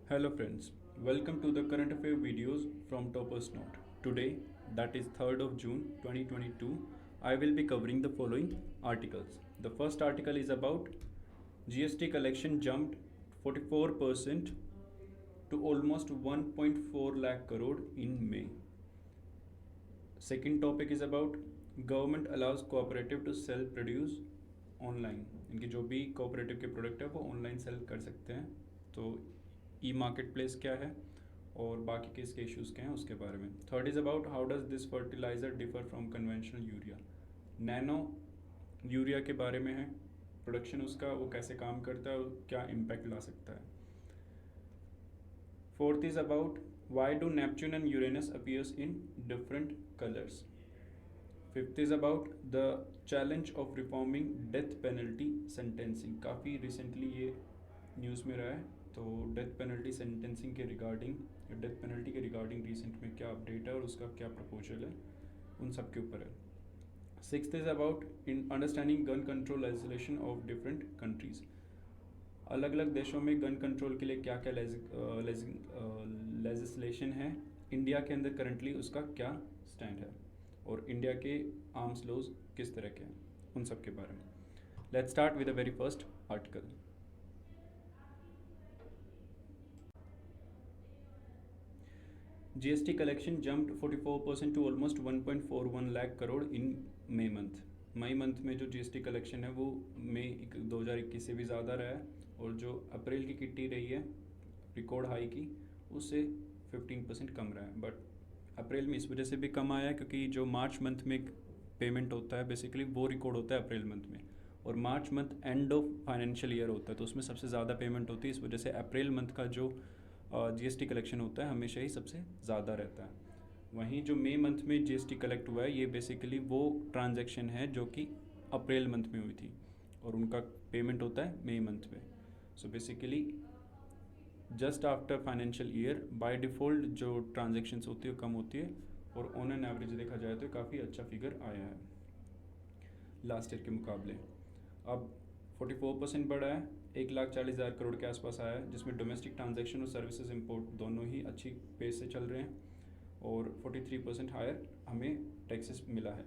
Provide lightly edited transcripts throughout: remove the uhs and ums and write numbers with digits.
Hello friends, welcome to the current affair videos from Topper's Note. Today, that is 3rd of June 2022, I will be covering the following articles. The first article is about GST collection jumped 44% to almost 1.4 lakh crore in May. Second topic is about government allows cooperative to sell produce online. इनके जो भी cooperative के product है वो online sale कर सकते हैं. तो ई मार्केट प्लेस क्या है और बाकी के इसके इश्यूज़ क्या हैं उसके बारे में. Third is about how does this fertiliser differ from conventional urea. Nano urea के बारे में है, प्रोडक्शन उसका, वो कैसे काम करता है और क्या इम्पैक्ट ला सकता है. Fourth is about why do Neptune and Uranus appears in different colours. Fifth is about the challenge of reforming death penalty sentencing. काफ़ी रिसेंटली ये न्यूज़ में रहा है. तो डेथ पेनल्टी सेंटेंसिंग के रिगार्डिंग, डेथ पेनल्टी के रिगार्डिंग रिसेंट में क्या अपडेट है और उसका क्या प्रपोजल है, उन सब के ऊपर है. Sixth is about in understanding gun control legislation of different countries. अलग अलग देशों में गन कंट्रोल के लिए क्या क्या लेजिस्लेशन है, इंडिया के अंदर करंटली उसका क्या स्टैंड है और इंडिया के आर्म्स लॉज किस तरह के हैं, उन सब के बारे में. Let's start with the very first article. GST collection jumped 44% to almost 1.41 lakh crore in May month. मई मंथ में जो GST कलेक्शन है वो मई 2021 से भी ज़्यादा रहा है और जो अप्रैल की किट्टी रही है रिकॉर्ड हाई की उससे 15% कम रहा है. बट अप्रैल में इस वजह से भी कम आया है क्योंकि जो मार्च मंथ में पेमेंट होता है बेसिकली वो रिकॉर्ड होता है अप्रैल मंथ में, और March month end of financial year होता है तो उसमें सबसे ज़्यादा पेमेंट होती है. इस वजह से अप्रैल मंथ का जो GST कलेक्शन होता है हमेशा ही सबसे ज़्यादा रहता है. वहीं जो मई मंथ में GST कलेक्ट हुआ है ये बेसिकली वो ट्रांजैक्शन है जो कि अप्रैल मंथ में हुई थी और उनका पेमेंट होता है मई मंथ में. So basically just after financial year by default जो ट्रांजेक्शन्स होती है कम होती है और ऑन एन एवरेज देखा जाए तो काफ़ी अच्छा फिगर आया है लास्ट ईयर के मुकाबले. अब 44% बढ़ा है, 1,40,000 करोड़ के आसपास आया है, जिसमें डोमेस्टिक ट्रांजैक्शन और सर्विसेज इंपोर्ट दोनों ही अच्छी पेस से चल रहे हैं और 43% हायर हमें टैक्सेस मिला है.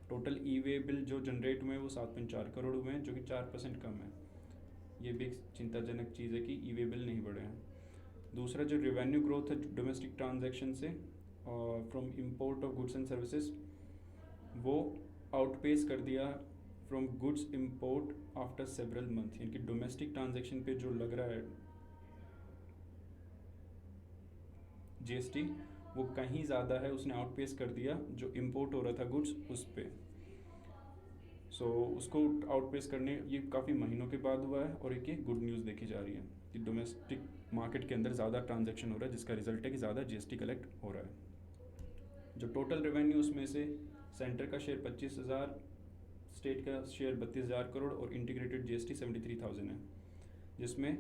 टोटल ई वे बिल जो जनरेट हुए हैं वो 7.4 करोड़ हुए हैं जो कि 4% कम है. ये भी एक चिंताजनक चीज़ है कि ई वे बिल नहीं बढ़े हैं. दूसरा जो रेवेन्यू ग्रोथ है डोमेस्टिक ट्रांजैक्शन से from import of goods and services वो आउटपेस कर दिया from goods import after several month. यानी कि डोमेस्टिक ट्रांजैक्शन पे जो लग रहा है GST वो कहीं ज़्यादा है, उसने आउटपेस कर दिया जो इम्पोर्ट हो रहा था गुड्स उस पर. सो उसको आउटपेस करने ये काफ़ी महीनों के बाद हुआ है और एक ये गुड न्यूज़ देखी जा रही है कि डोमेस्टिक मार्केट के अंदर ज़्यादा ट्रांजैक्शन हो रहा है जिसका रिजल्ट है कि ज़्यादा GST कलेक्ट हो रहा है. जो टोटल रेवेन्यू उसमें से सेंटर का शेयर 25,000, स्टेट का शेयर 32,000 करोड़ और इंटीग्रेटेड GST 73,000 है, जिसमें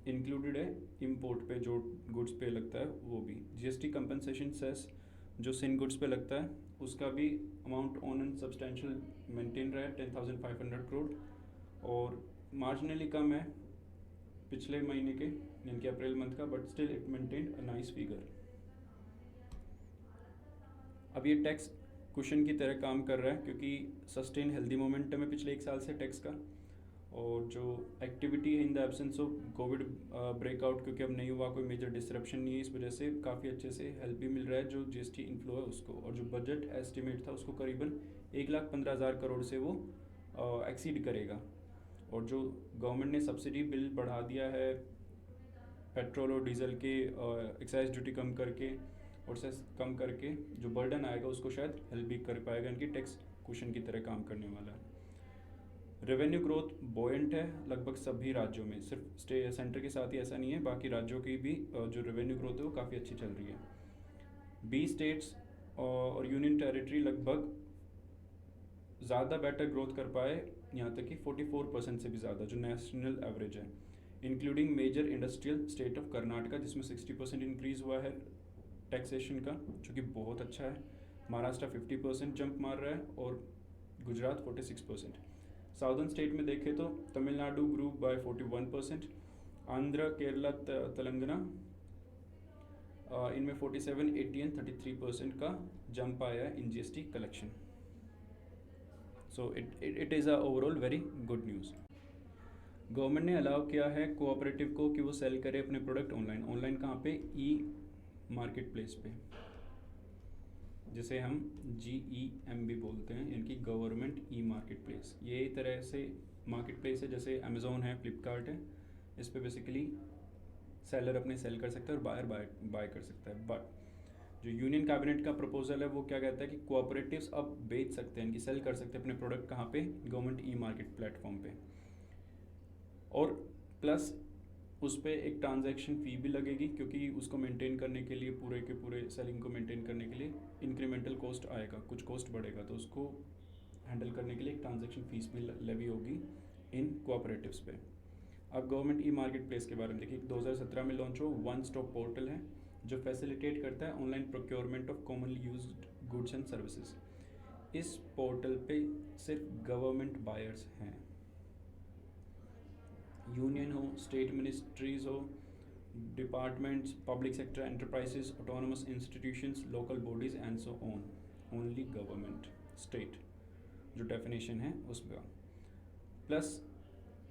इंक्लूडेड है इंपोर्ट पे जो गुड्स पे लगता है वो भी. GST कंपनसेशन सेस जो सिन गुड्स पे लगता है उसका भी amount on and substantial maintain रहा है 10,500 करोड़ और मार्जिनली कम है पिछले महीने के यानी कि अप्रैल मंथ का, but still it maintain a nice figure. अब ये टैक्स कुशन की तरह काम कर रहा है क्योंकि सस्टेन हेल्दी मोमेंटम है पिछले एक साल से टैक्स का, और जो एक्टिविटी है in the absence of Covid breakout क्योंकि अब नहीं हुआ, कोई मेजर डिसरप्शन नहीं है, इस वजह से काफ़ी अच्छे से हेल्प भी मिल रहा है जो GST इनफ्लो है उसको. और जो बजट एस्टिमेट था उसको करीबन 1,15,000 करोड़ से वो एक्सीड करेगा. और जो गवर्नमेंट ने सब्सिडी बिल बढ़ा दिया है पेट्रोल और डीजल के एक्साइज ड्यूटी कम करके और सेस कम करके जो बर्डन आएगा उसको शायद हेल्प भी कर पाएगा, इनकी टैक्स कुशन की तरह काम करने वाला है. रेवेन्यू ग्रोथ बोएंट है लगभग सभी राज्यों में, सिर्फ सेंटर के साथ ही ऐसा नहीं है, बाकी राज्यों की भी जो रेवेन्यू ग्रोथ है वो काफ़ी अच्छी चल रही है. 20 स्टेट्स और यूनियन टेरिटरी लगभग ज़्यादा बेटर ग्रोथ कर पाए, यहाँ तक कि 44% से भी ज़्यादा जो नेशनल एवरेज है, including major industrial state of Karnataka जिसमें 60% इंक्रीज़ हुआ है टैक्सेशन का जो कि बहुत अच्छा है. महाराष्ट्र 50% जंप मार रहा है और गुजरात 46%. साउदर्न स्टेट में देखें तो तमिलनाडु ग्रू बाय 41%, आंध्र, केरला, तेलंगाना, इनमें 47, 80 एंड 33% का जंप आया है in GST collection. So it is a overall very good news. Government ने अलाउ किया है कोऑपरेटिव को कि वो सेल करे अपने प्रोडक्ट ऑनलाइन कहाँ पे? ई मार्केट प्लेस पे, जिसे हम GEM भी बोलते हैं, यानी कि गवर्नमेंट ई मार्केट प्लेस. ये तरह से मार्केट प्लेस है जैसे अमेज़ोन है, फ्लिपकार्ट है. इस पे बेसिकली सेलर अपने सेल कर सकता है और बायर बाय कर सकता है. बट जो यूनियन कैबिनेट का प्रपोजल है वो क्या कहता है कि कोऑपरेटिव्स अब बेच सकते हैं, इनकी सेल कर सकते हैं अपने प्रोडक्ट कहाँ पे? गवर्नमेंट ई मार्केट प्लेटफॉर्म पे. और प्लस उस पर एक ट्रांजैक्शन फ़ी भी लगेगी, क्योंकि उसको मेंटेन करने के लिए, पूरे के पूरे सेलिंग को मेंटेन करने के लिए इंक्रीमेंटल कॉस्ट आएगा, कुछ कॉस्ट बढ़ेगा, तो उसको हैंडल करने के लिए एक ट्रांजैक्शन फ़ीस भी लेवी होगी इन कोऑपरेटिव्स पे. अब गवर्नमेंट ई मार्केट प्लेस के बारे में देखिए. 2017 में लॉन्च हो वन स्टॉप पोर्टल है जो फैसिलिटेट करता है online procurement of commonly used goods and services. इस पोर्टल पे सिर्फ गवर्नमेंट बायर्स हैं, यूनियन हो, स्टेट मिनिस्ट्रीज हो, departments, public sector enterprises, autonomous institutions, local bodies and so on. Only government, state जो डेफिनेशन है उसका. Plus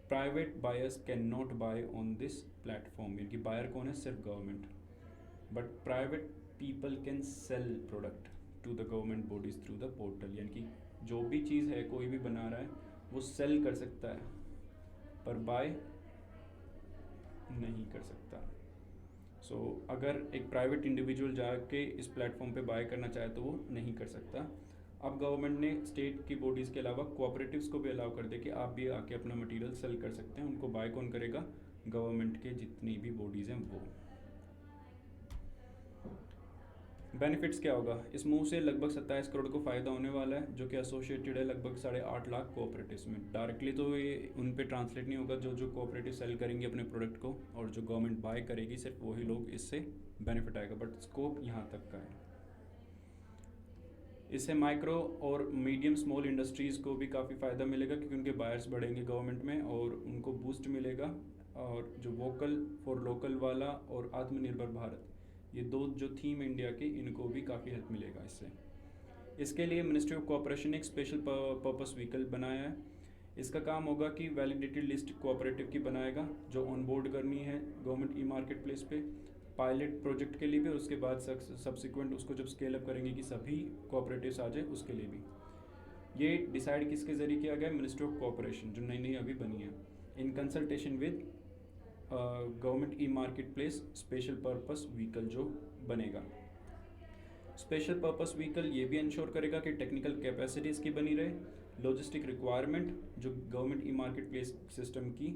private buyers can not buy on this platform, यानी कि बायर कौन है? सिर्फ government. But private people can sell product to the government bodies through the portal, यानी कि जो भी चीज़ है कोई भी बना रहा है वो सेल कर सकता है पर बाय नहीं कर सकता. सो अगर एक प्राइवेट इंडिविजुअल जाके इस प्लेटफॉर्म पे बाय करना चाहे तो वो नहीं कर सकता. अब गवर्नमेंट ने स्टेट की बॉडीज़ के अलावा कोऑपरेटिव्स को भी अलाउ कर दे कि आप भी आके अपना मटेरियल सेल कर सकते हैं. उनको बाय कौन करेगा? गवर्नमेंट के जितनी भी बॉडीज़ हैं वो. बेनिफिट्स क्या होगा? इस मूव से लगभग 27 करोड़ को फ़ायदा होने वाला है, जो कि एसोसिएटेड है लगभग 8.5 लाख कोऑपरेटिव्स में. डायरेक्टली तो ये उन पे ट्रांसलेट नहीं होगा, जो कोऑपरेटिव सेल करेंगे अपने प्रोडक्ट को, और जो गवर्नमेंट बाय करेगी सिर्फ वही लोग इससे बेनिफिट आएगा. बट स्कोप यहाँ तक का है. इससे माइक्रो और मीडियम स्मॉल इंडस्ट्रीज़ को भी काफ़ी फ़ायदा मिलेगा, क्योंकि उनके बायर्स बढ़ेंगे गवर्नमेंट में और उनको बूस्ट मिलेगा. और जो वोकल फॉर लोकल वाला और आत्मनिर्भर भारत, ये दो जो थीम इंडिया के, इनको भी काफ़ी हेल्प मिलेगा इससे. इसके लिए मिनिस्ट्री ऑफ कोऑपरेशन ने एक स्पेशल पर्पस व्हीकल बनाया है. इसका काम होगा कि वैलिडेटेड लिस्ट कोऑपरेटिव की बनाएगा जो ऑन बोर्ड करनी है गवर्नमेंट ई मार्केट प्लेस पे पायलट प्रोजेक्ट के लिए भी, और उसके बाद सब्सिक्वेंट उसको जब स्केल अप करेंगे कि सभी कोऑपरेटिव्स आ जाए उसके लिए भी. ये डिसाइड किसके ज़रिए किया गया? मिनिस्ट्री ऑफ कोऑपरेशन जो नई अभी बनी है, in consultation with government e market place special purpose vehicle जो बनेगा. स्पेशल पर्पस व्हीकल ये भी इंश्योर करेगा कि टेक्निकल कैपेसिटी इसकी बनी रहे, लॉजिस्टिक रिक्वायरमेंट जो government e market place system की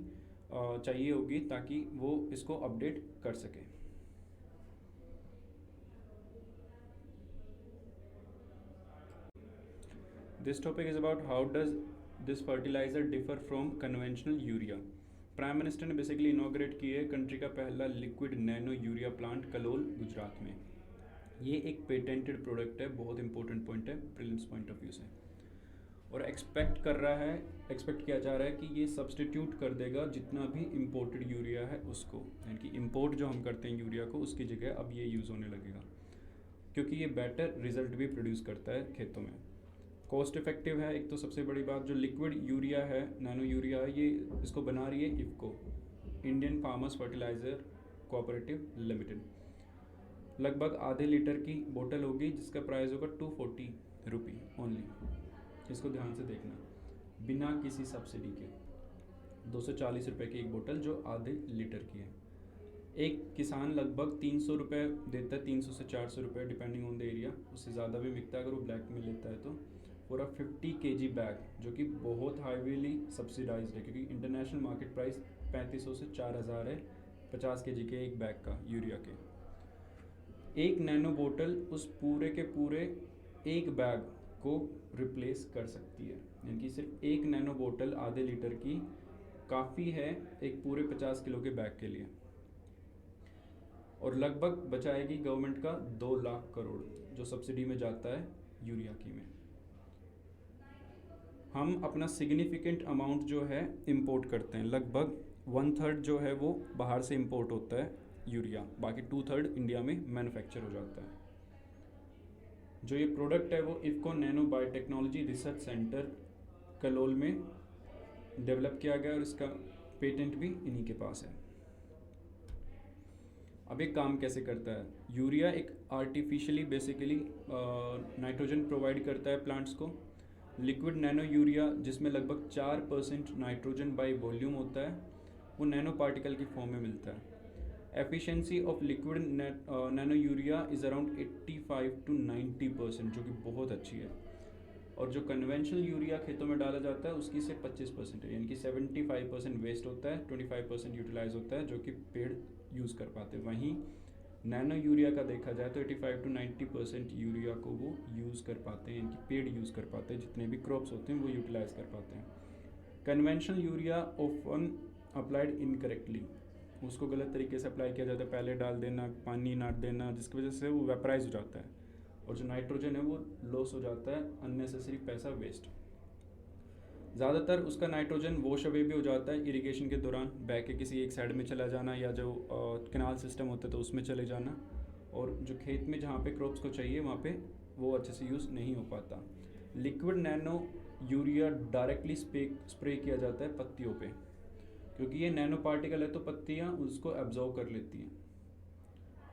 चाहिए होगी ताकि वो इसको अपडेट कर सके. This topic is about how does this fertilizer differ from conventional urea. Prime minister ने बेसिकली इनॉग्रेट की है कंट्री का पहला liquid nano urea plant Kalol, Gujarat में. ये एक पेटेंटेड प्रोडक्ट है, बहुत इंपॉर्टेंट पॉइंट है प्रीलिम्स पॉइंट ऑफ व्यू से. और एक्सपेक्ट किया जा रहा है कि ये सब्सटीट्यूट कर देगा जितना भी इम्पोर्टेड यूरिया है उसको, यानी कि इम्पोर्ट जो हम करते हैं यूरिया को उसकी जगह अब ये यूज़ होने लगेगा, क्योंकि ये बेटर रिजल्ट भी प्रोड्यूस करता है खेतों में. कॉस्ट इफेक्टिव है एक तो सबसे बड़ी बात. जो लिक्विड यूरिया है, नैनो यूरिया है, ये इसको बना रही है IFFCO, Indian farmers fertiliser cooperative limited. लगभग आधे लीटर की बोतल होगी जिसका प्राइस होगा 240 रुपी ओनली. इसको ध्यान से देखना, बिना किसी सब्सिडी के 240 रुपये की एक बोतल जो आधे लीटर की है. एक किसान लगभग 300 रुपये देता है, 300 से 400 रुपये डिपेंडिंग ऑन द एरिया, उससे ज़्यादा भी मिलता है अगर वो ब्लैक में लेता है तो. फॉर अ 50 kg बैग, जो कि बहुत हाईली सब्सिडाइज्ड है क्योंकि इंटरनेशनल मार्केट प्राइस 3500 से 4000 है 50 kg के एक बैग का यूरिया के. एक नैनो बोतल उस पूरे के पूरे एक बैग को रिप्लेस कर सकती है, यानी कि सिर्फ एक नैनो बोतल आधे लीटर की काफ़ी है एक पूरे 50 किलो के बैग के लिए. और लगभग बचाएगी गवर्नमेंट का 2 लाख करोड़ जो सब्सिडी में जाता है यूरिया की में. हम अपना सिग्निफिकेंट अमाउंट जो है इंपोर्ट करते हैं, लगभग 1/3 जो है वो बाहर से इंपोर्ट होता है यूरिया, बाकी 2/3 इंडिया में मैन्युफैक्चर हो जाता है। जो ये प्रोडक्ट है वो IFFCO nano biotechnology research centre Kalol में डेवलप किया गया और इसका पेटेंट भी इन्हीं के पास है। अब ये काम कैसे करता है? यूरिया एक आर्टिफिशियली बेसिकली नाइट्रोजन प्रोवाइड करता है प्लांट्स को। लिक्विड नैनो यूरिया जिसमें लगभग 4% नाइट्रोजन बाई वॉल्यूम होता है, वो नैनो पार्टिकल की फॉर्म में मिलता है। Efficiency of liquid nano urea is around 85 to 90%, जो कि बहुत अच्छी है। और जो कन्वेंशनल यूरिया खेतों में डाला जाता है उसकी से 25% है, यानी कि 75% वेस्ट होता है, 25% यूटिलाइज होता है, जो कि पेड़ यूज़ कर पाते हैं। वहीं नैनो यूरिया का देखा जाए तो 85 to 90% यूरिया को वो यूज़ कर पाते हैं, यानी कि पेड़ यूज़ कर पाते हैं, जितने भी क्रॉप्स होते हैं वो यूटिलाइज कर पाते हैं। Conventional urea often applied incorrectly, उसको गलत तरीके से अप्लाई किया जाता है, पहले डाल देना, पानी ना देना, जिसकी वजह से वो वेपराइज हो जाता है और जो नाइट्रोजन है वो लॉस हो जाता है, अननेसेसरी पैसा वेस्ट। ज़्यादातर उसका नाइट्रोजन वॉश अवे भी हो जाता है इरिगेशन के दौरान, बह के किसी एक साइड में चला जाना या जो कैनाल सिस्टम होता है तो उसमें चले जाना, और जो खेत में जहाँ पे क्रॉप्स को चाहिए वहाँ पे वो अच्छे से यूज़ नहीं हो पाता। Liquid nano urea directly spray किया जाता है पत्तियों पे, क्योंकि ये नैनो पार्टिकल है तो पत्तियाँ उसको एब्जॉर्व कर लेती हैं।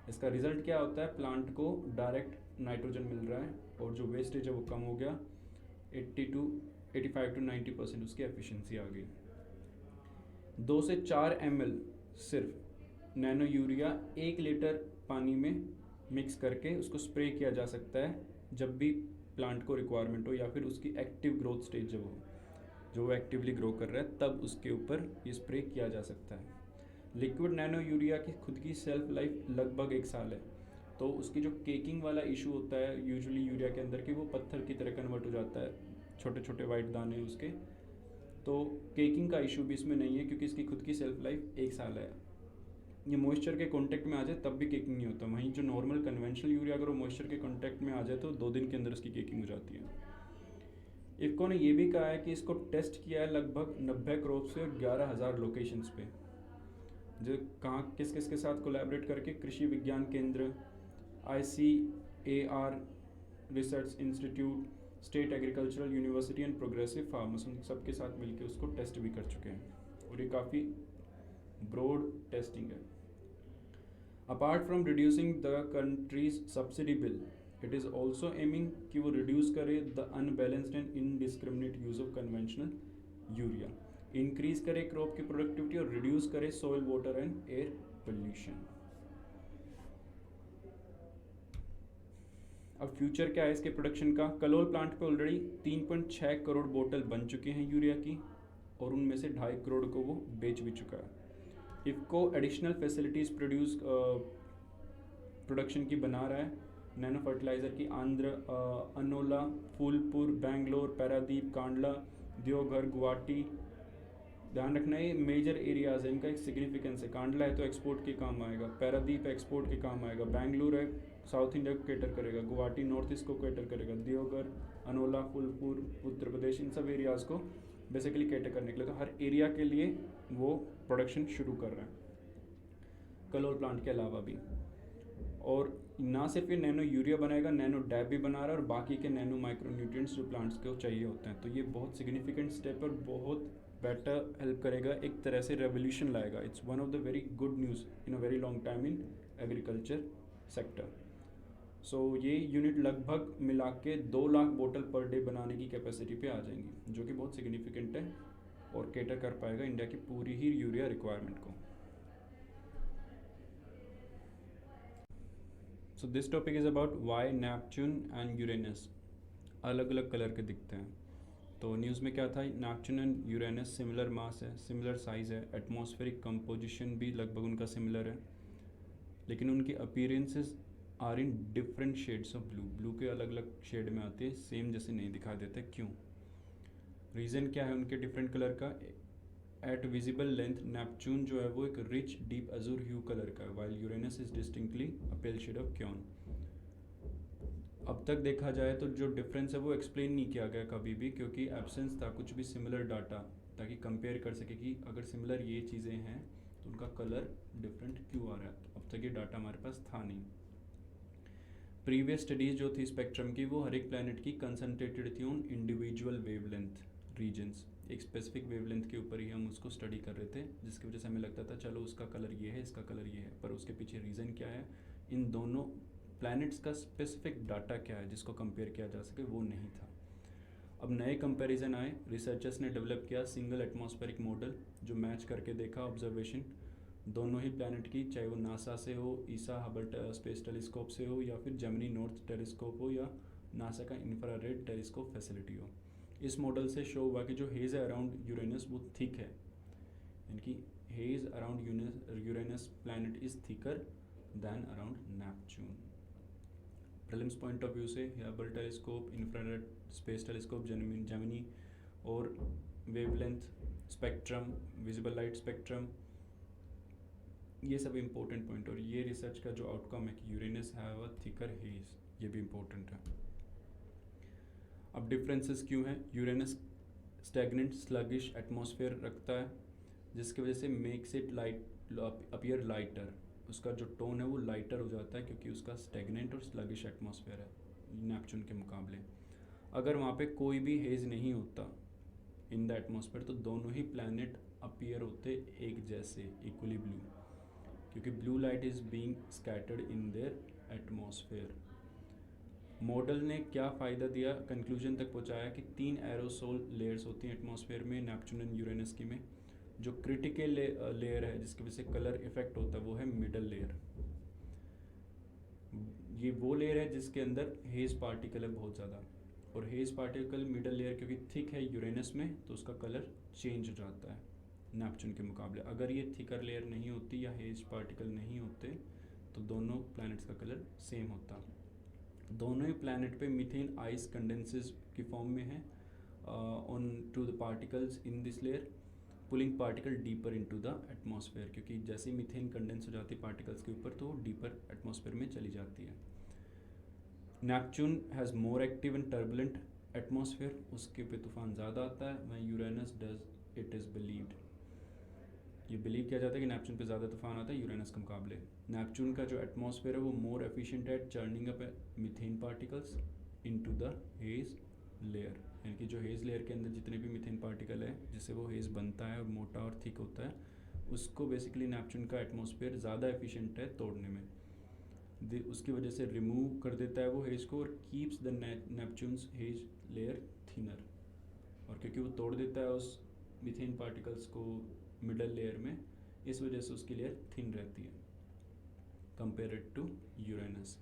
इसका रिजल्ट क्या होता है? प्लांट को डायरेक्ट नाइट्रोजन मिल रहा है और जो वेस्टेज है वो कम हो गया, 85 to 90% उसकी एफिशिएंसी आ गई। 2 से 4 ml सिर्फ नैनो यूरिया 1 लीटर पानी में मिक्स करके उसको स्प्रे किया जा सकता है जब भी प्लांट को रिक्वायरमेंट हो, या फिर उसकी एक्टिव ग्रोथ स्टेज जब हो, जो वो एक्टिवली ग्रो कर रहा है, तब उसके ऊपर ये स्प्रे किया जा सकता है। लिक्विड नैनो यूरिया की खुद की सेल्फ लाइफ लगभग 1 साल है, तो उसकी जो केकिंग वाला इशू होता है यूजुअली यूरिया के अंदर, कि वो पत्थर की तरह कन्वर्ट हो जाता है, छोटे छोटे वाइट दाने उसके, तो केकिंग का इशू भी इसमें नहीं है क्योंकि इसकी खुद की सेल्फ लाइफ 1 साल है। ये मॉइस्चर के कांटेक्ट में आ जाए तब भी केकिंग नहीं होता, वहीं जो नॉर्मल कन्वेंशनल यूरिया अगर वो मॉइस्चर के कांटेक्ट में आ जाए तो 2 दिन के अंदर इसकी केकिंग हो जाती है। इफ़को ने ये भी कहा है कि इसको टेस्ट किया है लगभग 90 क्रॉप से और 11,000 लोकेशंस पे, जो कहाँ किस किस के साथ कोलैबोरेट करके कृषि विज्ञान केंद्र, ICAR research institute, state agricultural university and progressive farmers, उन सब के साथ मिलकर उसको टेस्ट भी कर चुके हैं, और ये काफ़ी ब्रॉड टेस्टिंग है। Apart from reducing the countries subsidy bill, it is also aiming कि वो रिड्यूस करे the unbalanced and indiscriminate use of conventional urea, increase करे क्रॉप की प्रोडक्टिविटी और रिड्यूस करे soil water and air pollution. अब future क्या है इसके प्रोडक्शन का? कलोल प्लांट पे ऑलरेडी 3.6 करोड़ बोतल बन चुके हैं यूरिया की, और उनमें से 2.5 करोड़ को वो बेच भी चुका है। इफ़को एडिशनल फैसिलिटीज़ प्रोडक्शन की बना रहा है, नैनो फर्टिलाइज़र की आंध्र, अनोला, फूलपुर, बेंगलोर, पैरादीप, कांडला, देवघर, गुवाहाटी। ध्यान रखना ये मेजर एरियाज़ है, इनका एक सिग्निफिकेंस है। कांडला है तो एक्सपोर्ट के काम आएगा, पैरादीप एक्सपोर्ट के काम आएगा, बेंगलुरु है साउथ इंडिया को कैटर करेगा, गुवाहाटी नॉर्थ ईस्ट को कैटर करेगा, देवघर, अनोला, फूलपुर, उत्तर प्रदेश, इन सब एरियाज़ को बेसिकली कैटर करने के लिए, तो हर एरिया के लिए वो प्रोडक्शन शुरू कर रहा है कलोल प्लांट के अलावा भी। और ना सिर्फ ये नैनो यूरिया बनाएगा, नैनो डैप भी बना रहा है, और बाकी के नैनो माइक्रो न्यूट्रिएंट्स जो प्लांट्स को चाहिए होते हैं। तो ये बहुत सिग्निफिकेंट स्टेप और बहुत बेटर हेल्प करेगा, एक तरह से रेवोल्यूशन लाएगा। It's one of the very good news in a very long time in agriculture sector. So ये यूनिट लगभग मिला के 2 लाख बोतल पर डे बनाने की कैपेसिटी पे आ जाएंगी, जो कि बहुत सिग्निफिकेंट है और कैटर कर पाएगा इंडिया की पूरी ही यूरिया रिक्वायरमेंट को। So this topic is about why Neptune and Uranus अलग अलग कलर के दिखते हैं। तो न्यूज़ में क्या था? Neptune and Uranus similar mass है, सिमिलर साइज़ है, एटमॉस्फेरिक कंपोजिशन भी लगभग उनका सिमिलर है, लेकिन उनकी appearances are in different shades of blue. Blue के अलग अलग शेड में आते हैं, सेम जैसे नहीं दिखाई देते। क्यों? रीज़न क्या है उनके डिफरेंट कलर का? एट विजिबल लेंथ नेपच्यून जो है वो एक rich deep azure hue colour का है, while Uranus is distinctly a pale shade of cyan. अब तक देखा जाए तो जो डिफरेंस है वो एक्सप्लेन नहीं किया गया कभी भी, क्योंकि एब्सेंस था, कुछ भी सिमिलर डाटा ताकि कंपेयर कर सके कि अगर सिमिलर ये चीज़ें हैं तो उनका कलर डिफरेंट क्यों आ रहा है। अब तक ये डाटा हमारे पास था नहीं। प्रीवियस स्टडीज़ जो थी स्पेक्ट्रम की वो हर एक प्लैनेट की कंसनट्रेटेड थी ऑन इंडिविजुअल वेवलेंथ रीजन्स, एक स्पेसिफिक वेवलेंथ के ऊपर ही हम उसको स्टडी कर रहे थे, जिसकी वजह से हमें लगता था चलो उसका कलर ये है, इसका कलर ये है, पर उसके पीछे रीज़न क्या है, इन दोनों प्लैनेट्स का स्पेसिफिक डाटा क्या है जिसको कंपेयर किया जा सके, वो नहीं था। अब नए कंपैरिजन आए, रिसर्चर्स ने डेवलप किया सिंगल एटमॉस्फेरिक मॉडल जो मैच करके देखा ऑब्जर्वेशन दोनों ही प्लैनेट की, चाहे वो नासा से हो, ईसा हबल स्पेस टेलीस्कोप से हो, या फिर जेमिनी नॉर्थ टेलीस्कोप हो, या नासा का इंफ्रारेड टेलीस्कोप फैसिलिटी हो। इस मॉडल से शो हुआ कि जो हेज़ है अराउंड यूरेनस वो थिक है, यानी कि haze around Uranus planet is thicker than around Neptune. Prelims point of view से Hubble telescope, infrared space telescope, Gemini और wavelength spectrum, visible light spectrum, ये सब इम्पोर्टेंट पॉइंट। और ये रिसर्च का जो आउटकम है कि Uranus have a thicker hedge, ये भी इम्पोर्टेंट है। अब डिफरेंसेस क्यों हैं? यूरेनस स्टैग्नेंट स्लगिश एटमॉस्फेयर रखता है, जिसकी वजह से makes it light appear lighter, उसका जो टोन है वो लाइटर हो जाता है क्योंकि उसका स्टैग्नेंट और स्लगिश एटमॉस्फेयर है नेपच्यून के मुकाबले। अगर वहाँ पे कोई भी हेज नहीं होता इन द एटमॉस्फेयर तो दोनों ही प्लैनेट अपीयर होते एक जैसे, इक्वली ब्लू, क्योंकि blue light is being scattered in their atmosphere. Model ने क्या फ़ायदा दिया, कंक्लूजन तक पहुँचाया कि 3 एरोसोल लेयर्स होती हैं एटमॉस्फेयर में नेपच्यून एंड यूरेनस की में। जो क्रिटिकल लेयर है जिसकी वजह से कलर इफेक्ट होता है वो है मिडल लेयर। ये वो लेयर है जिसके अंदर हेज़ पार्टिकल है बहुत ज़्यादा, और हेज़ पार्टिकल मिडल लेयर क्योंकि थिक है यूरेनस में तो उसका कलर चेंज हो जाता है नेपच्यून के मुकाबले। अगर ये थिकर लेयर नहीं होती या हेज़ पार्टिकल नहीं होते तो दोनों प्लैनेट्स का कलर सेम होता। दोनों ही प्लैनेट पे मीथेन आइस कंडेंसेस की फॉर्म में है on to the particles in this layer, pulling particle deeper into the atmosphere, क्योंकि जैसे ही मीथेन कंडेंस हो जाती है पार्टिकल्स के ऊपर तो वो डीपर एटमॉस्फेयर में चली जाती है। Neptune has more active and turbulent atmosphere, उसके पे तूफान ज़्यादा आता है। वहीं Uranus does it is believed, ये बिलीव किया जाता है कि नेपच्यून पे ज़्यादा तूफान आता है यूरेनस के मुकाबले। नेपच्यून का जो एटमॉस्फेयर है वो मोर एफिशिएंट है churning up methane particles into the haze layer, यानी कि जो हेज़ लेयर के अंदर जितने भी मीथेन पार्टिकल है जिससे वो हेज़ बनता है और मोटा और थिक होता है, उसको बेसिकली नेपच्यून का एटमॉस्फेयर ज़्यादा एफिशिएंट है तोड़ने में। उसकी वजह से रिमूव कर देता है वो हेज़ को और keeps the Neptune's haze layer thinner, और क्योंकि वो तोड़ देता है उस मीथेन पार्टिकल्स को मिडल लेयर में, इस वजह से उसकी लेयर थिन रहती है compared to Uranus,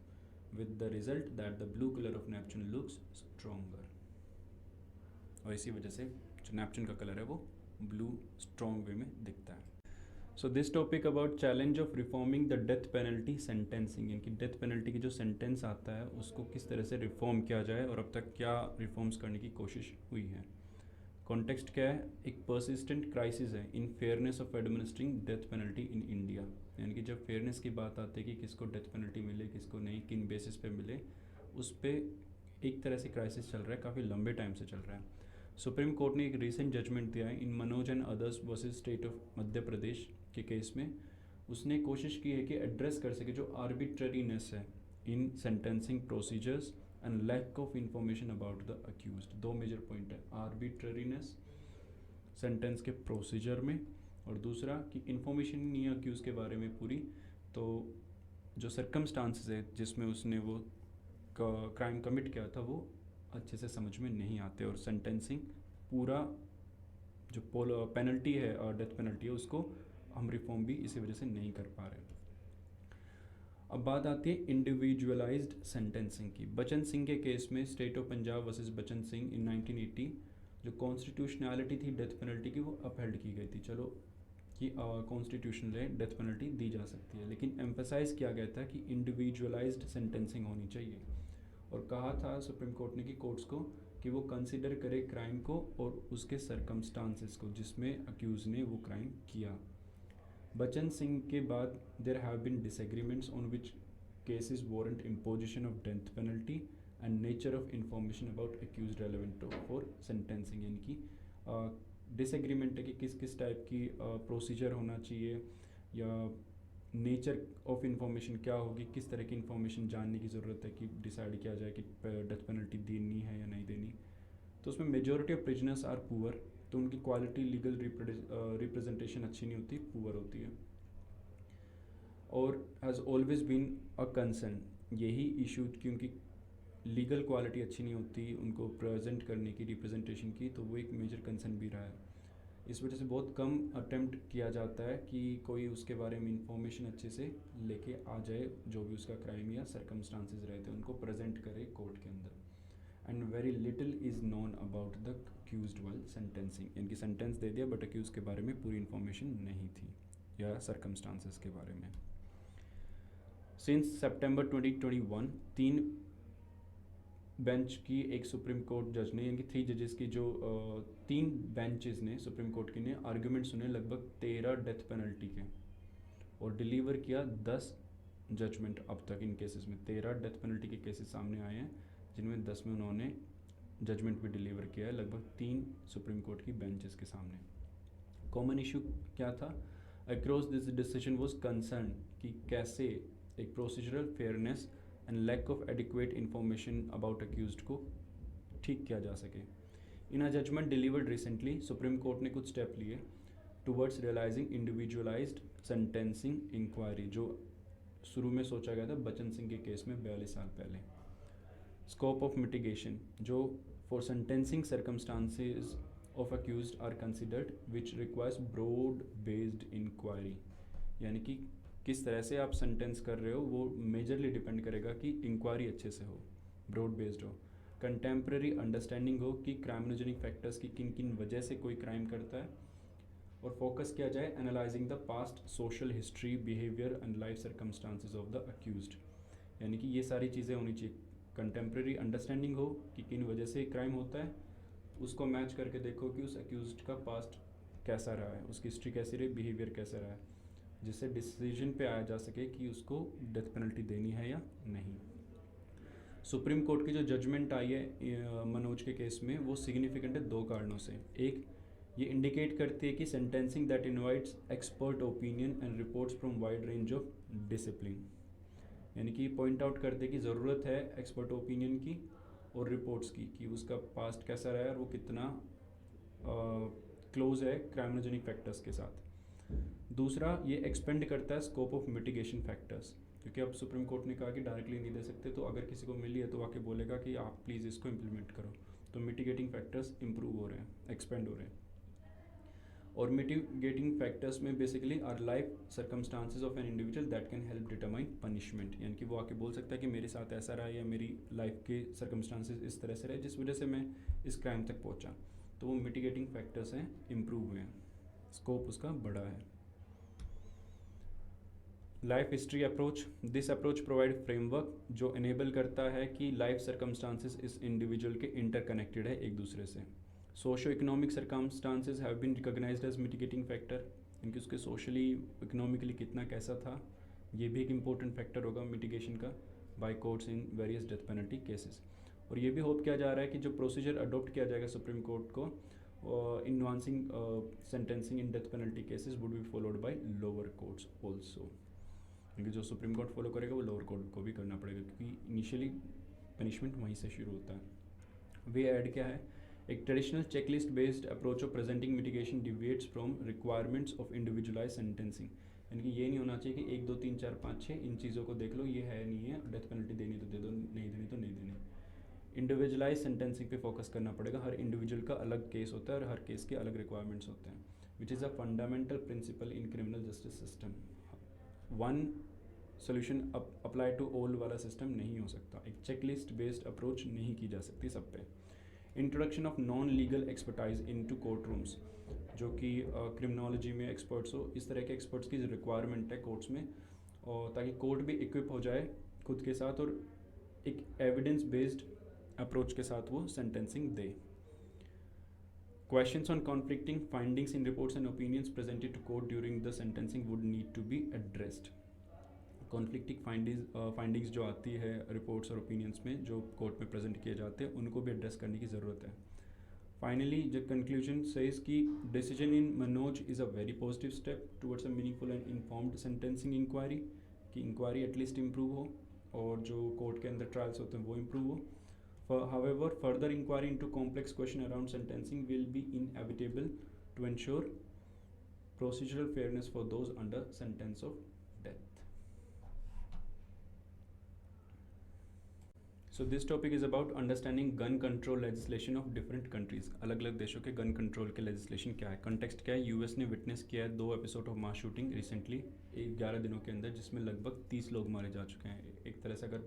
with the result that the blue color of Neptune looks stronger। और इसी वजह से जो नेपच्यून का कलर है वो ब्लू स्ट्रॉन्ग वे में दिखता है। सो this topic about challenge of reforming the death penalty sentencing, यानी कि डेथ पेनल्टी की जो सेंटेंस आता है उसको किस तरह से रिफॉर्म किया जाए और अब तक क्या रिफॉर्म्स करने की कोशिश हुई है। कॉन्टेक्स्ट क्या है, एक परसिस्टेंट क्राइसिस है in fairness of administering death penalty in India, यानी कि जब फेयरनेस की बात आती है कि किसको डेथ पेनल्टी मिले किसको नहीं, किन बेसिस पे मिले, उस पर एक तरह से क्राइसिस चल रहा है, काफ़ी लंबे टाइम से चल रहा है। सुप्रीम कोर्ट ने एक रिसेंट जजमेंट दिया है in Manoj and others versus State of Madhya Pradesh के केस में। उसने कोशिश की है कि एड्रेस कर सके जो आर्बिट्ररीनेस है in sentencing procedures and lack of information about the accused. दो मेजर पॉइंट है, आर्बिट्ररीनेस सेंटेंस के प्रोसीजर में, और दूसरा कि इन्फॉर्मेशन नहीं है अक्यूज़ के बारे में पूरी, तो जो सर्कमस्टांसेस है जिसमें उसने वो क्राइम कमिट किया था वो अच्छे से समझ में नहीं आते, और सेंटेंसिंग पूरा जो पेनल्टी है और डेथ पेनल्टी है उसको हम रिफॉर्म भी इसी वजह से नहीं कर पा रहे। अब बात आती है इंडिविजुअलाइज्ड सेंटेंसिंग की। बचन सिंह के केस में स्टेट ऑफ पंजाब वर्सेस बचन सिंह इन 1980 जो कॉन्स्टिट्यूशनैलिटी थी डेथ पेनल्टी की वो अपहेल्ड की गई थी। चलो कि कॉन्स्टिट्यूशन में डेथ पेनल्टी दी जा सकती है, लेकिन एम्फेसाइज किया गया था कि इंडिविजुअलाइज्ड सेंटेंसिंग होनी चाहिए, और कहा था सुप्रीम कोर्ट ने कि कोर्ट्स को कि वो कंसिडर करे क्राइम को और उसके सर्कमस्टांसेस को जिसमें अक्यूज़ ने वो क्राइम किया। बचन सिंह के बाद there have been disagreements on which cases warrant imposition of death penalty and nature of information about accused relevant for sentencing, यानी कि डिसएग्रीमेंट है कि किस किस टाइप की प्रोसीजर होना चाहिए, या नेचर ऑफ इंफॉर्मेशन क्या होगी, किस तरह की इंफॉर्मेशन जानने की ज़रूरत है कि डिसाइड किया जाए कि डेथ पेनल्टी देनी है या नहीं देनी। तो उसमें majority of prisoners are poor, तो उनकी क्वालिटी लीगल रिप्रेजेंटेशन अच्छी नहीं होती, पुअर होती है। और has always been a concern, यही इशू कि उनकी लीगल क्वालिटी अच्छी नहीं होती उनको प्रेजेंट करने की, रिप्रेजेंटेशन की, तो वो एक मेजर कंसर्न भी रहा है। इस वजह से बहुत कम अटेम्प्ट किया जाता है कि कोई उसके बारे में इंफॉर्मेशन अच्छे से लेके आ जाए, जो भी उसका क्राइम या सर्कमस्टांसेस रहते हैं उनको प्रेजेंट करे कोर्ट के अंदर। And very little is known about the accused while sentencing, इनकी सेंटेंस दे दिया बट अक्यूज के बारे में पूरी इन्फॉर्मेशन नहीं थी या सर्कमस्टांसेस के बारे में। सिंस सितंबर 2021 3 बेंच की एक सुप्रीम कोर्ट जज ने, यानी कि 3 जजेस की जो 3 बेंचेस ने सुप्रीम कोर्ट की ने आर्गूमेंट सुने लगभग 13 डेथ पेनल्टी के, और डिलीवर किया 10 जजमेंट अब तक इन केसेस में। 13 डेथ पेनल्टी के केसेस सामने आए हैं, जिनमें 10 में उन्होंने जजमेंट भी डिलीवर किया है, लगभग 3 सुप्रीम कोर्ट की बेंचेस के सामने। कॉमन इशू क्या था? Across this decision was concern कि कैसे एक procedural fairness and lack of adequate information about accused को ठीक किया जा सके। In a judgment delivered recently, Supreme Court ने कुछ स्टेप लिए towards realising individualised sentencing inquiry, जो शुरू में सोचा गया था बचन सिंह के केस में 42 साल पहले। स्कोप ऑफ मिटिगेशन, जो for sentencing circumstances of accused are considered which requires broad based inquiry, यानी कि किस तरह से आप सेंटेंस कर रहे हो वो मेजरली डिपेंड करेगा कि इंक्वायरी अच्छे से हो, ब्रॉड बेस्ड हो, कंटेम्प्रेरी अंडरस्टैंडिंग हो कि क्राइमिनोजेनिक फैक्टर्स की किन किन वजह से कोई क्राइम करता है, और फोकस किया जाए analysing the past social history, behaviour and life circumstances of the accused, यानी कि ये सारी चीज़ें होनी चाहिए। कंटेम्प्रेरी अंडरस्टैंडिंग हो कि किन वजह से क्राइम होता है, उसको मैच करके देखो कि उस अक्यूज्ड का पास्ट कैसा रहा है, उसकी हिस्ट्री कैसी रही, बिहेवियर कैसा रहा है, जिससे डिसीजन पे आया जा सके कि उसको डेथ पेनल्टी देनी है या नहीं। सुप्रीम कोर्ट की जो जजमेंट आई है मनोज के केस में, वो सिग्निफिकेंट है 2 कारणों से। एक, ये इंडिकेट करती है कि sentencing that invites expert opinion and reports from wide range of discipline, यानी कि पॉइंट आउट करते हैं कि ज़रूरत है एक्सपर्ट ओपिनियन की और रिपोर्ट्स की कि उसका पास्ट कैसा रहा है और वो कितना क्लोज है क्राइमिनोजेनिक फैक्टर्स के साथ। दूसरा, ये एक्सपेंड करता है स्कोप ऑफ मिटिगेशन फैक्टर्स, क्योंकि अब सुप्रीम कोर्ट ने कहा कि डायरेक्टली नहीं दे सकते, तो अगर किसी को मिली है तो आके बोलेगा कि आप प्लीज़ इसको इम्प्लीमेंट करो, तो मिटिगेटिंग फैक्टर्स इंप्रूव हो रहे हैं, एक्सपेंड हो रहे हैं। और मिटिगेटिंग फैक्टर्स में basically our life circumstances of an individual that can help determine punishment, यानी कि वो आके बोल सकता है कि मेरे साथ ऐसा रहा या मेरी लाइफ के सर्कमस्टांसेस इस तरह से रहे जिस वजह से मैं इस क्राइम तक पहुंचा, तो वो मिटिगेटिंग फैक्टर्स हैं, इम्प्रूव हुए हैं, स्कोप उसका बड़ा है। Life history approach, this approach provide framework जो इनेबल करता है कि लाइफ सर्कमस्टांसेस इस इंडिविजुअल के इंटरकनेक्टेड है एक दूसरे से। Socio economic circumstances have been recognised as mitigating factor, इनकी उसके सोशली इकोनॉमिकली कितना कैसा था, ये भी एक इंपॉर्टेंट फैक्टर होगा मिटिगेशन का by courts in various death penalty cases. और ये भी होप किया जा रहा है कि जो प्रोसीजर अडॉप्ट किया जाएगा सुप्रीम कोर्ट को in nuancing sentencing in death penalty cases would be followed by lower courts also, क्योंकि जो सुप्रीम कोर्ट फॉलो करेगा वो लोअर कोर्ट को भी करना पड़ेगा, क्योंकि इनिशियली पनिशमेंट वहीं से शुरू होता है। वे ऐड क्या है, एक traditional checklist based approach of presenting mitigation deviates from requirements of individualise sentencing, यानी कि ये नहीं होना चाहिए कि 1 2 3 4 5 6 इन चीज़ों को देख लो, ये है नहीं है, डेथ पेनल्टी देनी तो दे दो, नहीं देनी तो नहीं देनी। इंडिविजुअलाइज सेंटेंसिंग पे फोकस करना पड़ेगा, हर इंडिविजुअल का अलग केस होता है और हर केस के अलग रिक्वायरमेंट्स होते हैं, which is a fundamental principle in criminal justice system. One solution apply to all वाला सिस्टम नहीं हो सकता, एक चेकलिस्ट बेस्ड अप्रोच नहीं की जा सकती सब पे। Introduction of non legal expertise into court rooms, जो कि क्रिमिनोलॉजी में एक्सपर्ट्स हो, इस तरह के एक्सपर्ट्स की रिक्वायरमेंट है कोर्ट्स में, और ताकि कोर्ट भी इक्विप हो जाए खुद के साथ और एक एविडेंस बेस्ड अप्रोच के साथ वो sentencing they. Questions on conflicting findings in reports and opinions presented to court during the sentencing would need to be addressed. Conflicting findings जो आती है रिपोर्ट्स और ओपिनियंस में जो कोर्ट में प्रेजेंट किए जाते हैं, उनको भी एड्रेस करने की ज़रूरत है। Finally, the conclusion says कि decision in Manoj is a very positive step towards a meaningful and informed sentencing inquiry, कि inquiry at least improve हो और जो कोर्ट के अंदर ट्रायल्स होते हैं वो improve हो. However, further inquiry into complex question around sentencing will be inevitable to ensure procedural fairness for those under sentence of death. So this topic is about understanding gun control legislation of different countries. अलग अलग देशों के gun control के legislation क्या है, context क्या है. US ने विटनेस किया है 2 episode of mass shooting recently 11 दिनों के अंदर, जिसमें लगभग 30 लोग मारे जा चुके हैं. एक तरह से अगर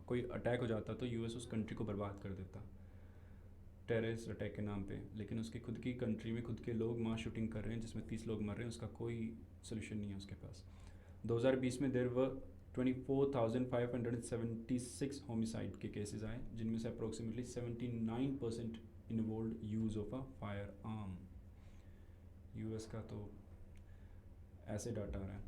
कोई अटैक हो जाता तो यूएस उस कंट्री को बर्बाद कर देता टेररिस्ट अटैक के नाम पे, लेकिन उसकी खुद की कंट्री में खुद के लोग मास शूटिंग कर रहे हैं जिसमें 30 लोग मर रहे हैं. उसका कोई सोल्यूशन नहीं है उसके पास. 2020 में देर वर 24,576 होमिसाइड के केसेस आए, जिनमें से अप्रोक्सीमेटली 79% involve use of a firearm. US का तो ऐसे डाटा आ रहा है.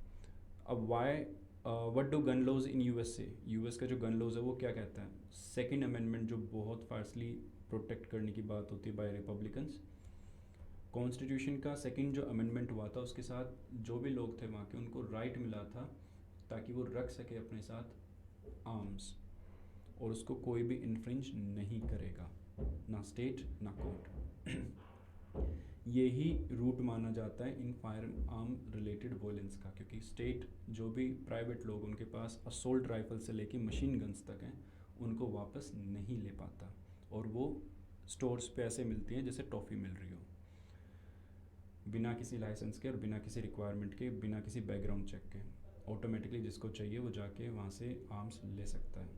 अब why what do gun laws in USA. US का जो गन लॉज है वो क्या कहता है. सेकेंड अमेंडमेंट जो बहुत फार्सली प्रोटेक्ट करने की बात होती है बाय रिपब्लिकन्स. कॉन्स्टिट्यूशन का सेकेंड जो अमेंडमेंट हुआ था उसके साथ जो भी लोग थे वहाँ के उनको राइट मिला था ताकि वो रख सके अपने साथ आर्म्स, और उसको कोई भी इन्फ्रिंज नहीं करेगा, ना स्टेट ना कोर्ट. यही रूट माना जाता है in fire arm related violence का, क्योंकि स्टेट जो भी प्राइवेट लोग उनके पास असोल्ट राइफल से लेके मशीन गन्स तक हैं उनको वापस नहीं ले पाता, और वो स्टोर्स पे ऐसे मिलती हैं जैसे टॉफ़ी मिल रही हो, बिना किसी लाइसेंस के और बिना किसी रिक्वायरमेंट के, बिना किसी बैकग्राउंड चेक के. ऑटोमेटिकली जिसको चाहिए वो जाके वहाँ से आर्म्स ले सकता है.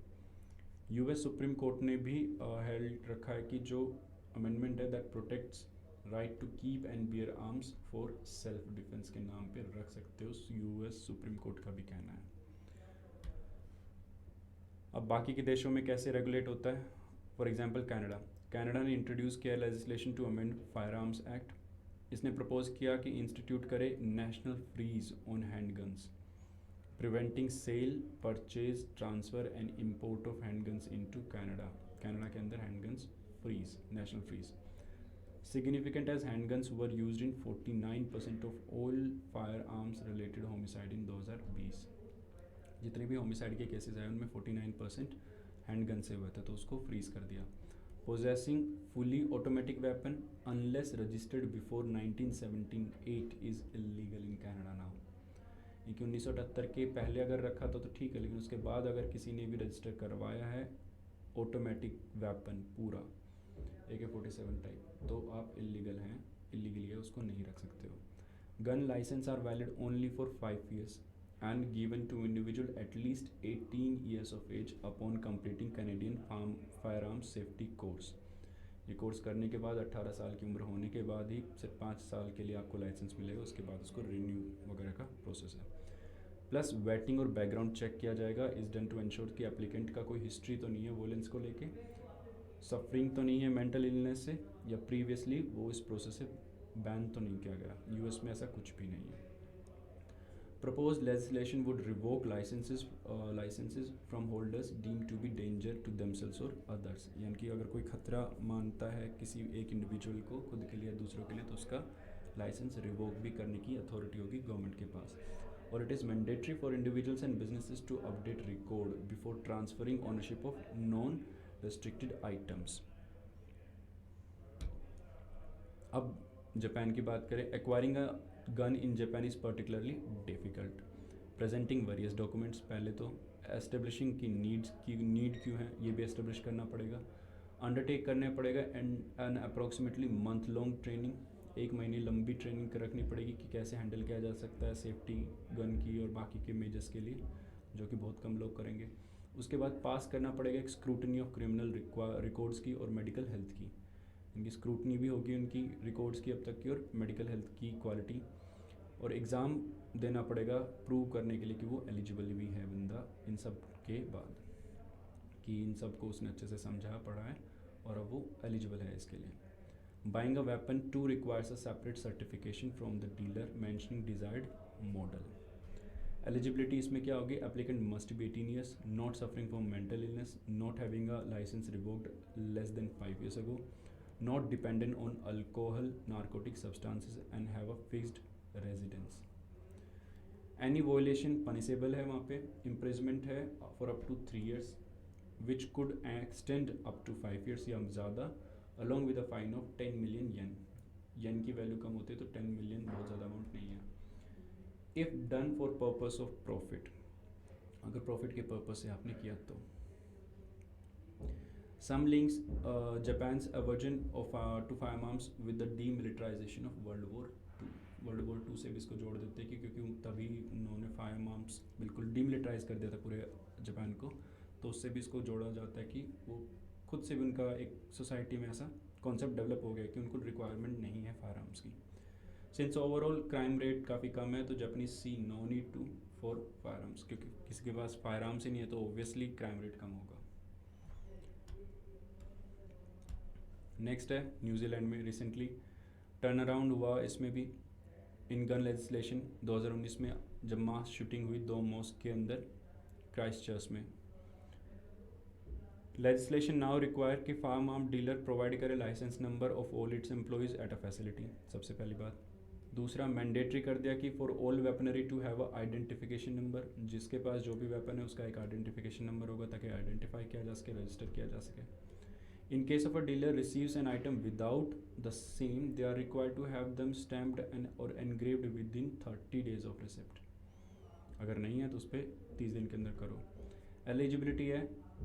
यूएस सुप्रीम कोर्ट ने भी हेल्ड रखा है कि जो अमेंडमेंट है that protects right to keep and bear arms for self defence के नाम पे रख सकते हो. यूएस सुप्रीम कोर्ट का भी कहना है. अब बाकी के देशों में कैसे रेगुलेट होता है. फॉर एग्जांपल कनाडा ने इंट्रोड्यूस किया legislation to amend firearms act. इसने प्रपोज किया कि इंस्टीट्यूट करे national freeze on handguns, preventing sale, purchase, transfer and import of handguns into Canada. Canada के अंदर handguns freeze, national freeze. Significant as handguns were used in 49% of all firearms related homicide in 2020. जितने भी homicide के cases आए उनमें 49% handgun से हुए थे, तो उसको फ्रीज कर दिया. Possessing fully automatic weapon unless registered before 1978 is illegal in Canada now. क्योंकि 1978 के पहले अगर रखा तो ठीक है, लेकिन उसके बाद अगर किसी ने भी रजिस्टर करवाया है ऑटोमेटिक वेपन पूरा AK-47 टाइप, तो आप इलीगल हैं, इलीगली है, उसको नहीं रख सकते हो. Gun licence are valid only for 5 years and given to individual at least 18 years of age upon completing Canadian firearms safety course. ये कोर्स करने के बाद 18 साल की उम्र होने के बाद ही सिर्फ 5 साल के लिए आपको लाइसेंस मिलेगा, उसके बाद उसको रिन्यू वगैरह का प्रोसेस है. प्लस वेटिंग और बैकग्राउंड चेक किया जाएगा. इज़ डन टू इंश्योर कि एप्लीकेंट का कोई हिस्ट्री तो नहीं है वोलेंस को लेके, सफरिंग तो नहीं है मेंटल इलनेस से, या प्रीवियसली वो इस प्रोसेस से बैन तो नहीं किया गया. यूएस में ऐसा कुछ भी नहीं है. Proposed legislation would revoke licenses from holders deemed to be danger to themselves or others. यानी कि अगर कोई खतरा मानता है किसी एक इंडिविजुअल को खुद के लिए या दूसरों के लिए, तो उसका लाइसेंस रिवोक भी करने की अथॉरिटी होगी गवर्नमेंट के पास. और it is mandatory for individuals and businesses to update record before transferring ownership of non restricted items. अब जापान की बात करें. Acquiring a gun in Japan is particularly difficult. Presenting various documents, पहले तो एस्टेब्लिशिंग की नीड क्यों है ये भी एस्टेब्लिश करना पड़ेगा. अंडरटेक करना पड़ेगा and approximately month long training, 1 महीने लंबी ट्रेनिंग रखनी पड़ेगी कि कैसे हैंडल किया जा सकता है सेफ्टी गन की और बाकी के मेजर्स के लिए, जो कि बहुत कम लोग करेंगे. उसके बाद पास करना पड़ेगा एक स्क्रूटनी ऑफ क्रिमिनल रिकॉर्ड्स की और मेडिकल हेल्थ की. इनकी स्क्रूटनी भी होगी उनकी रिकॉर्ड्स की अब तक की और मेडिकल हेल्थ की क्वालिटी. और एग्ज़ाम देना पड़ेगा प्रूव करने के लिए कि वो एलिजिबल भी है बंदा, इन सब के बाद कि इन सब को उसने अच्छे से समझा पढ़ा है और अब वो एलिजिबल है इसके लिए. Buying a weapon too requires a separate certification from the dealer mentioning desired model. Eligibility इसमें क्या होगी. Applicant must be 18 years, not suffering from mental illness, not having a licence revoked less than 5 years ago, not dependent on alcohol, narcotic substances and have a fixed residence. Any violation punishable है वहाँ पे, imprisonment है for up to 3 years which could extend up to 5 years या ज़्यादा, along with a fine of 10 million yen. Yen की value कम होती है तो 10 million बहुत ज़्यादा अमाउंट नहीं है. If done for purpose of profit, अगर प्रॉफिट के पर्पस से आपने किया तो. Some links Japan's aversion of to firearms with the demilitarization of World War II. World war 2 से भी इसको जोड़ देते हैं कि क्योंकि तभी उन्होंने फायर आर्म्स बिल्कुल डीमिलिटराइज कर दिया था पूरे जापान को, तो उससे भी इसको जोड़ा जाता है कि वो खुद से भी उनका एक सोसाइटी में ऐसा कॉन्सेप्ट डेवलप हो गया कि उनको रिक्वायरमेंट नहीं है फायर आर्म्स की. सिंस ओवरऑल क्राइम रेट काफ़ी कम है तो Japanese see no need to for firearms, क्योंकि किसी के पास फायर आर्म्स ही नहीं है तो ऑब्वियसली क्राइम रेट कम होगा. नेक्स्ट है न्यूजीलैंड में रिसेंटली टर्न अराउंड हुआ इसमें भी इन गन लेजिस्लेशन 2019 में, जब मास शूटिंग हुई 2 मॉस्क के अंदर क्राइस्ट चर्च में. लेजिस्लेशन नाउ रिक्वायर कि फार्म आर्म डीलर प्रोवाइड करे licence number of all its employees at a facility, सबसे पहली बात. दूसरा, मैंडेटरी कर दिया कि for all weaponry to have a identification number, जिसके पास जो भी वेपन है उसका एक आइडेंटिफिकेशन नंबर होगा ताकि आइडेंटिफाई किया जा सके, रजिस्टर किया जा सके. In case of a dealer receives an item without the same, they are required to have them stamped or engraved within 30 days of receipt. अगर नहीं है तो उस पर 30 दिन के अंदर करो. एलिजिबिलिटी है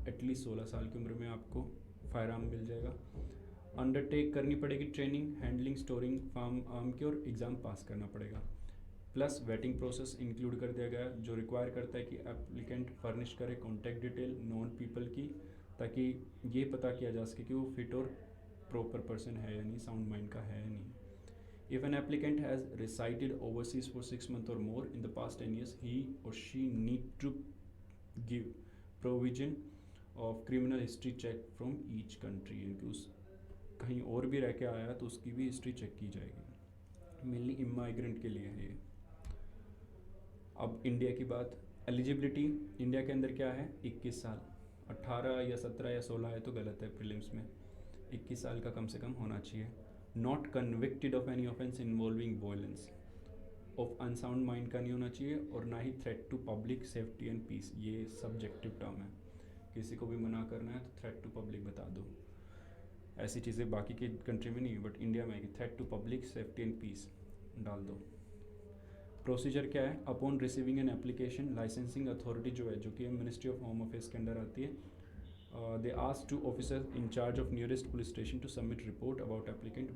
एटलीस्ट 16 साल की उम्र में आपको फायर आर्म मिल जाएगा. अंडरटेक करनी पड़ेगी training, handling, storing firearm की, और एग्ज़ाम पास करना पड़ेगा. प्लस वेटिंग प्रोसेस इंक्लूड कर दिया गया जो रिक्वायर करता है कि एप्लीकेंट फर्निश करे कॉन्टैक्ट डिटेल नॉन पीपल की, ताकि ये पता किया जा सके कि वो फिट और प्रॉपर पर्सन है या नहीं, साउंड माइंड का है या नहीं. If an applicant has resided overseas for 6 months और more in the past 10 years, he और she need to give provision of criminal history check from each country. इनकी उस कहीं और भी रह के आया तो उसकी भी हिस्ट्री चेक की जाएगी. मेनली इमाइग्रेंट के लिए है ये. अब इंडिया की बात, एलिजिबिलिटी इंडिया के अंदर क्या है, 21 साल. 18 या 17 या 16 है तो गलत है, प्रीलिम्स में 21 साल का कम से कम होना चाहिए. Not convicted of any offence involving violence, of unsound mind का नहीं होना चाहिए, और ना ही threat to public safety and peace. ये सब्जेक्टिव टर्म है, किसी को भी मना करना है तो थ्रेट टू पब्लिक बता दो. ऐसी चीज़ें बाकी की कंट्री में नहीं है बट इंडिया में है, threat to public safety and peace डाल दो. प्रोसीजर क्या है, upon receiving an application, licensing authority जो है, जो कि मिनिस्ट्री ऑफ होम अफेयर्स के अंडर आती है, they ask to officer in charge of nearest police station to submit report about applicant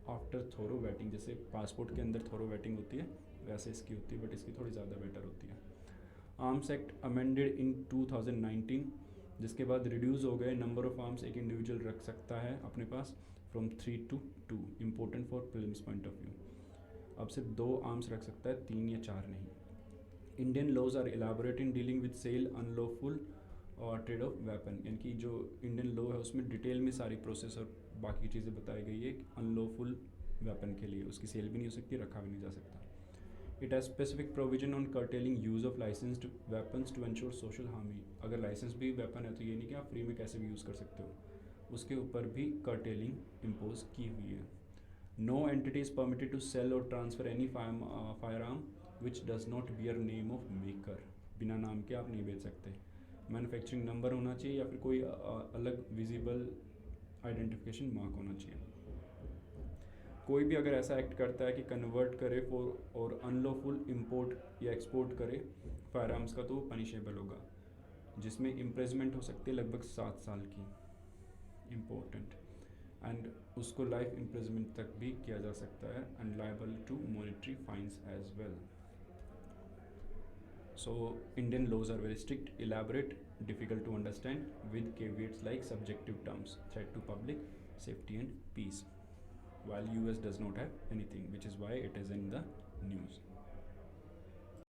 after thorough vetting. जैसे पासपोर्ट के अंदर थोरो वेटिंग होती है वैसे इसकी होती है, बट इसकी थोड़ी ज़्यादा बेटर होती है. आर्म्स एक्ट अमेंडेड इन 2019, जिसके बाद रिड्यूस हो गए नंबर ऑफ आर्म्स एक इंडिविजुअल रख सकता है अपने पास from 3 to 2. Important for prelims point of view. अब सिर्फ 2 आर्म्स रख सकता है, 3 या 4 नहीं. Indian laws are elaborate in dealing with sale unlawful और ट्रेड ऑफ वेपन, यानी कि जो इंडियन लॉ है उसमें डिटेल में सारी प्रोसेस और बाकी चीज़ें बताई गई है. अनलॉफुल वेपन के लिए उसकी सेल भी नहीं हो सकती, रखा भी नहीं जा सकता. It has specific provision on curtailing use of licensed weapons to ensure social harmony. अगर लाइसेंस भी वेपन है तो ये नहीं कि आप फ्री में कैसे भी यूज़ कर सकते हो, उसके ऊपर भी कर्टेलिंग इम्पोज की हुई है. No entity is permitted to sell or transfer any firearm which does not bear name of maker. बिना नाम के आप नहीं बेच सकते. मैन्युफैक्चरिंग नंबर होना चाहिए या फिर कोई अलग विजिबल आइडेंटिफिकेशन मार्क होना चाहिए. कोई भी अगर ऐसा एक्ट करता है कि कन्वर्ट करे फॉर और अनलॉफुल इंपोर्ट या एक्सपोर्ट करे फायर आर्म्स का, तो वो पनिशेबल होगा, जिसमें इम्प्रिजमेंट हो सकती है लगभग 7 साल की. इम्पोर्टेंट. एंड उसको लाइफ इम्प्रिजमेंट तक भी किया जा सकता है and liable to monetary fines as well. So Indian laws are very strict, elaborate, difficult to understand with caveats like subjective terms, threat to public safety and peace, while US does not have anything, which is why it is in the news.